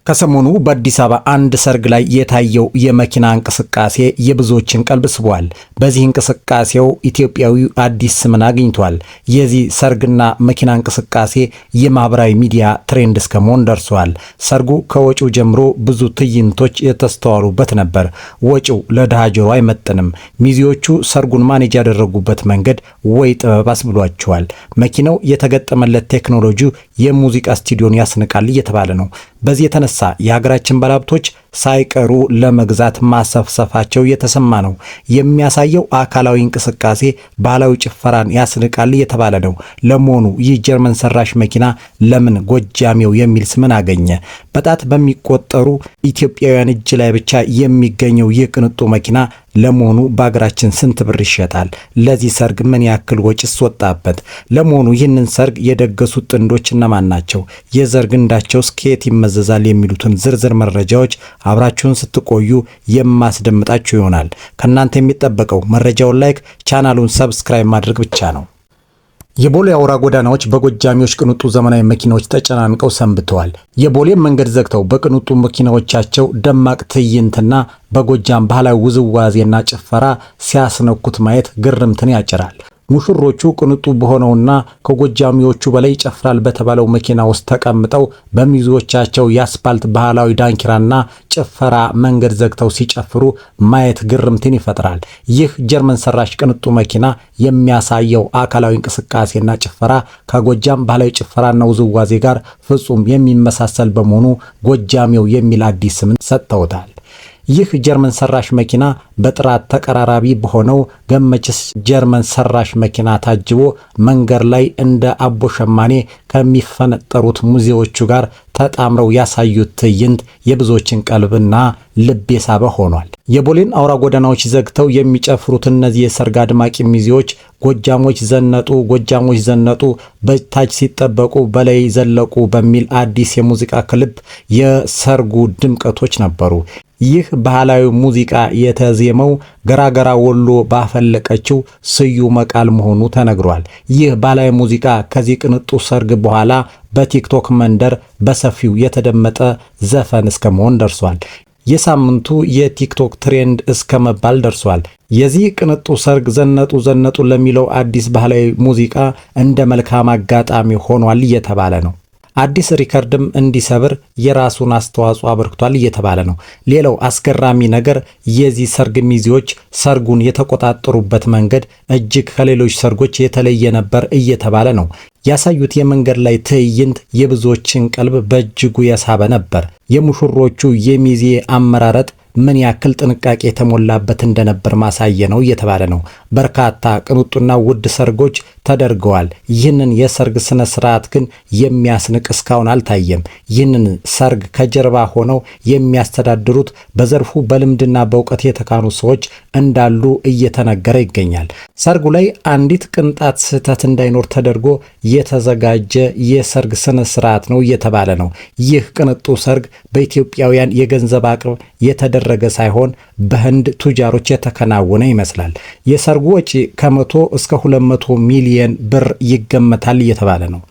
ከሰሞኑ በአዲስ አበባ አንድ ሰርግ ላይ የታየው የመኪና እንቅስቃሴ የብዙዎችን ቀልብ ስቧል። በዚህ እንቅስቃሴው ኢትዮጵያዊው አዲስ ስምን አግኝቷል። የዚህ ሰርግና መኪና እንቅስቃሴ የማህበራዊ ሚዲያ ትሬንድ እስከ መሆን ደርሷል። ሰርጉ ከወጪው ጀምሮ ብዙ ትዕይንቶች የተስተዋሉበት ነበር። ወጪው ለድሃ ጆሮ አይመጥንም። ሚዜዎቹ ሰርጉን ማኔጅ ያደረጉበት መንገድ ወይ ጥበብ አስብሏቸዋል። መኪናው የተገጠመለት ቴክኖሎጂ የሙዚቃ ስቱዲዮን ያስንቃል እየተባለ ነው። በዚህ የተነሳ የሀገራችን ባለሀብቶች ሳይቀሩ ለመግዛት ማሰፍሰፋቸው የተሰማ ነው። የሚያሳየው አካላዊ እንቅስቃሴ ባህላዊ ጭፈራን ያስንቃል የተባለ ነው። ለመሆኑ ይህ ጀርመን ሰራሽ መኪና ለምን ጎጃሜው የሚል ስምን አገኘ? በጣት በሚቆጠሩ ኢትዮጵያውያን እጅ ላይ ብቻ የሚገኘው ይህ ቅንጡ መኪና ለመሆኑ በሀገራችን ስንት ብር ይሸጣል? ለዚህ ሰርግ ምን ያክል ወጪስ ወጣበት? ለመሆኑ ይህንን ሰርግ የደገሱት ጥንዶች እነማን ናቸው? የዘር ግንዳቸውስ ከየት ይመዘዛል? የሚሉትን ዝርዝር መረጃዎች አብራችሁን ስትቆዩ የማስደምጣችሁ ይሆናል። ከእናንተ የሚጠበቀው መረጃውን ላይክ፣ ቻናሉን ሰብስክራይብ ማድረግ ብቻ ነው። የቦሌ አውራ ጎዳናዎች በጎጃሚዎች ቅንጡ ዘመናዊ መኪናዎች ተጨናንቀው ሰንብተዋል። የቦሌ መንገድ ዘግተው በቅንጡ መኪናዎቻቸው ደማቅ ትዕይንትና በጎጃም ባህላዊ ውዝዋዜና ጭፈራ ሲያስነኩት ማየት ግርምትን ያጭራል። ሙሽሮቹ ቅንጡ በሆነውና ከጎጃሚዎቹ በላይ ይጨፍራል በተባለው መኪና ውስጥ ተቀምጠው በሚዜዎቻቸው የአስፓልት ባህላዊ ዳንኪራና ጭፈራ መንገድ ዘግተው ሲጨፍሩ ማየት ግርምትን ይፈጥራል። ይህ ጀርመን ሰራሽ ቅንጡ መኪና የሚያሳየው አካላዊ እንቅስቃሴና ጭፈራ ከጎጃም ባህላዊ ጭፈራና ውዝዋዜ ጋር ፍጹም የሚመሳሰል በመሆኑ ጎጃሜው የሚል አዲስ ስም ሰጥተውታል። ይህ ጀርመን ሰራሽ መኪና በጥራት ተቀራራቢ በሆነው ገመችስ ጀርመን ሰራሽ መኪና ታጅቦ መንገድ ላይ እንደ አቦ ሸማኔ ከሚፈነጠሩት ሙዚዎቹ ጋር ተጣምረው ያሳዩት ትዕይንት የብዙዎችን ቀልብና ልብ የሳበ ሆኗል። የቦሌን አውራ ጎዳናዎች ዘግተው የሚጨፍሩት እነዚህ የሰርግ አድማቂ ሚዜዎች ጎጃሞች ዘነጡ በታች ሲጠበቁ በላይ ዘለቁ በሚል አዲስ የሙዚቃ ክሊፕ የሰርጉ ድምቀቶች ነበሩ። ይህ ባህላዊ ሙዚቃ የተዜመው ገራገራ ወሎ ባፈለቀችው ስዩመ ቃል መሆኑ ተነግሯል። ይህ ባህላዊ ሙዚቃ ከዚህ ቅንጡ ሰርግ በኋላ በቲክቶክ መንደር በሰፊው የተደመጠ ዘፈን እስከ መሆን ደርሷል። የሳምንቱ የቲክቶክ ትሬንድ እስከ መባል ደርሷል። የዚህ ቅንጡ ሰርግ ዘነጡ ለሚለው አዲስ ባህላዊ ሙዚቃ እንደ መልካም አጋጣሚ ሆኗል እየተባለ ነው። አዲስ ሪከርድም እንዲሰብር የራሱን አስተዋጽኦ አበርክቷል እየተባለ ነው። ሌላው አስገራሚ ነገር የዚህ ሰርግ ሚዜዎች ሰርጉን የተቆጣጠሩበት መንገድ እጅግ ከሌሎች ሰርጎች የተለየ ነበር እየተባለ ነው። ያሳዩት የመንገድ ላይ ትዕይንት የብዙዎችን ቀልብ በእጅጉ የሳበ ነበር። የሙሽሮቹ የሚዜ አመራረጥ ምን ያክል ጥንቃቄ የተሞላበት እንደነበር ማሳየ ነው እየተባለ ነው። በርካታ ቅንጡና ውድ ሰርጎች ተደርገዋል። ይህንን የሰርግ ስነ ስርዓት ግን የሚያስንቅ እስካሁን አልታየም። ይህንን ሰርግ ከጀርባ ሆነው የሚያስተዳድሩት በዘርፉ በልምድና በእውቀት የተካኑ ሰዎች እንዳሉ እየተነገረ ይገኛል። ሰርጉ ላይ አንዲት ቅንጣት ስህተት እንዳይኖር ተደርጎ የተዘጋጀ የሰርግ ስነ ስርዓት ነው እየተባለ ነው። ይህ ቅንጡ ሰርግ በኢትዮጵያውያን የገንዘብ አቅም የተደረገ ሳይሆን በህንድ ቱጃሮች የተከናወነ ይመስላል። የሰርጉ ወጪ ከ100 እስከ 200 ሚሊዮን ብር ይገመታል እየተባለ ነው።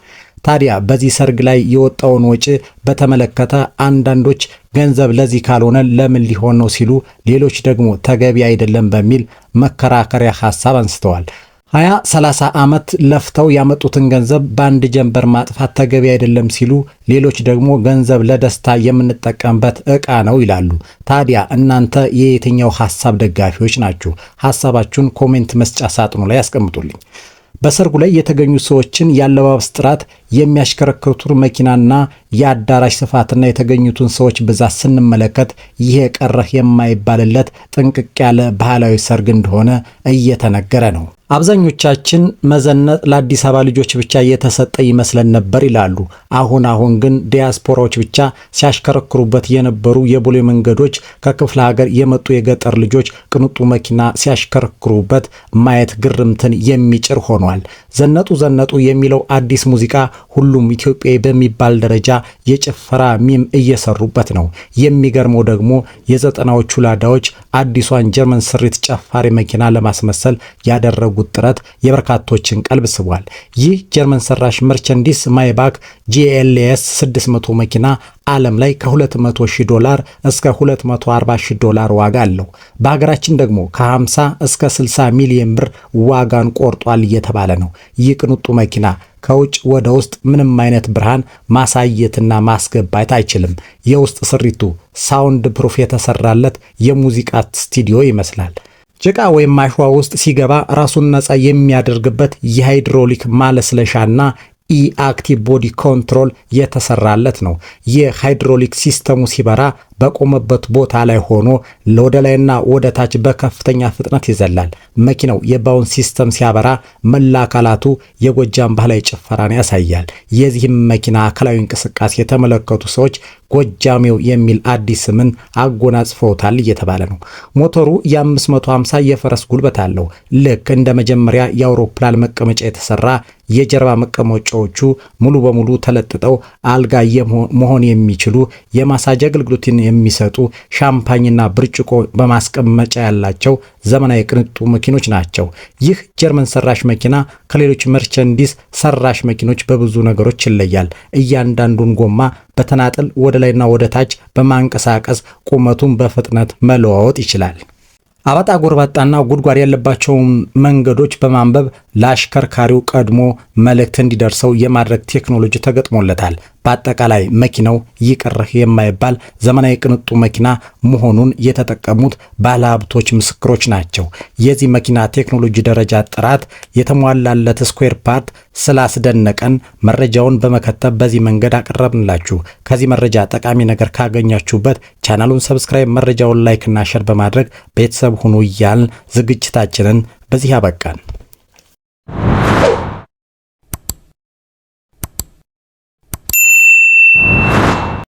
ታዲያ በዚህ ሰርግ ላይ የወጣውን ወጪ በተመለከተ አንዳንዶች ገንዘብ ለዚህ ካልሆነ ለምን ሊሆን ነው ሲሉ፣ ሌሎች ደግሞ ተገቢ አይደለም በሚል መከራከሪያ ሐሳብ አንስተዋል። 20-30 ዓመት ለፍተው ያመጡትን ገንዘብ በአንድ ጀንበር ማጥፋት ተገቢ አይደለም ሲሉ፣ ሌሎች ደግሞ ገንዘብ ለደስታ የምንጠቀምበት ዕቃ ነው ይላሉ። ታዲያ እናንተ የየትኛው ሐሳብ ደጋፊዎች ናችሁ? ሐሳባችሁን ኮሜንት መስጫ ሳጥኑ ላይ ያስቀምጡልኝ። በሰርጉ ላይ የተገኙ ሰዎችን ያለባበስ ጥራት፣ የሚያሽከረክሩት መኪናና የአዳራሽ ስፋትና የተገኙትን ሰዎች ብዛት ስንመለከት ይሄ ቀረህ የማይባልለት ጥንቅቅ ያለ ባህላዊ ሰርግ እንደሆነ እየተነገረ ነው። አብዛኞቻችን መዘነጥ ለአዲስ አበባ ልጆች ብቻ የተሰጠ ይመስለን ነበር ይላሉ። አሁን ግን ዲያስፖራዎች ብቻ ሲያሽከረክሩበት የነበሩ የቦሌ መንገዶች ከክፍለ ሀገር የመጡ የገጠር ልጆች ቅንጡ መኪና ሲያሽከረክሩበት ማየት ግርምትን የሚጭር ሆኗል። ዘነጡ የሚለው አዲስ ሙዚቃ ሁሉም ኢትዮጵያዊ በሚባል ደረጃ የጭፈራ ሚም እየሰሩበት ነው። የሚገርመው ደግሞ የዘጠናዎቹ ላዳዎች አዲሷን ጀርመን ስሪት ጨፋሪ መኪና ለማስመሰል ያደረጉት ጥረት የበርካቶችን ቀልብ ስቧል። ይህ ጀርመን ሰራሽ መርቸንዲስ ማይባክ GLS 600 መኪና ዓለም ላይ $200,000 እስከ $240,000 ዋጋ አለው። በሀገራችን ደግሞ ከ50 እስከ 60 ሚሊዮን ብር ዋጋን ቆርጧል እየተባለ ነው። ይህ ቅንጡ መኪና ከውጭ ወደ ውስጥ ምንም አይነት ብርሃን ማሳየትና ማስገባት አይችልም። የውስጥ ስሪቱ ሳውንድ ፕሩፍ የተሰራለት የሙዚቃ ስቱዲዮ ይመስላል። ጭቃ ወይም አሸዋ ውስጥ ሲገባ ራሱን ነፃ የሚያደርግበት የሃይድሮሊክ ማለስለሻና አክቲቭ ቦዲ ኮንትሮል የተሰራለት ነው። የሃይድሮሊክ ሲስተሙ ሲበራ በቆመበት ቦታ ላይ ሆኖ ወደ ላይና ወደ ታች በከፍተኛ ፍጥነት ይዘላል። መኪናው የባውን ሲስተም ሲያበራ መላ አካላቱ የጎጃም ባህላዊ ጭፈራን ያሳያል። የዚህም መኪና አካላዊ እንቅስቃሴ የተመለከቱ ሰዎች ጎጃሜው የሚል አዲስ ስምን አጎናጽፈውታል እየተባለ ነው። ሞተሩ የ550 የፈረስ ጉልበት አለው። ልክ እንደ መጀመሪያ የአውሮፕላን መቀመጫ የተሰራ የጀርባ መቀመጫዎቹ ሙሉ በሙሉ ተለጥጠው አልጋ መሆን የሚችሉ የማሳጅ አገልግሎትን የሚሰጡ ሻምፓኝና ብርጭቆ በማስቀመጫ ያላቸው ዘመናዊ ቅንጡ መኪኖች ናቸው። ይህ ጀርመን ሰራሽ መኪና ከሌሎች መርቸንዲስ ሰራሽ መኪኖች በብዙ ነገሮች ይለያል። እያንዳንዱን ጎማ በተናጠል ወደ ላይና ወደ ታች በማንቀሳቀስ ቁመቱን በፍጥነት መለዋወጥ ይችላል። አባጣ ጎርባጣና ጉድጓድ ያለባቸውን መንገዶች በማንበብ ለአሽከርካሪው ቀድሞ መልእክት እንዲደርሰው የማድረግ ቴክኖሎጂ ተገጥሞለታል። በአጠቃላይ መኪናው ይቅርህ የማይባል ዘመናዊ ቅንጡ መኪና መሆኑን የተጠቀሙት ባለሀብቶች ምስክሮች ናቸው። የዚህ መኪና ቴክኖሎጂ ደረጃ ጥራት የተሟላለት ስኩዌር ፓርት ስላስደነቀን መረጃውን በመከተብ በዚህ መንገድ አቀረብንላችሁ። ከዚህ መረጃ ጠቃሚ ነገር ካገኛችሁበት ቻናሉን ሰብስክራይብ፣ መረጃውን ላይክና ሼር በማድረግ ቤተሰብ ሁኑ እያልን ዝግጅታችንን በዚህ አበቃን።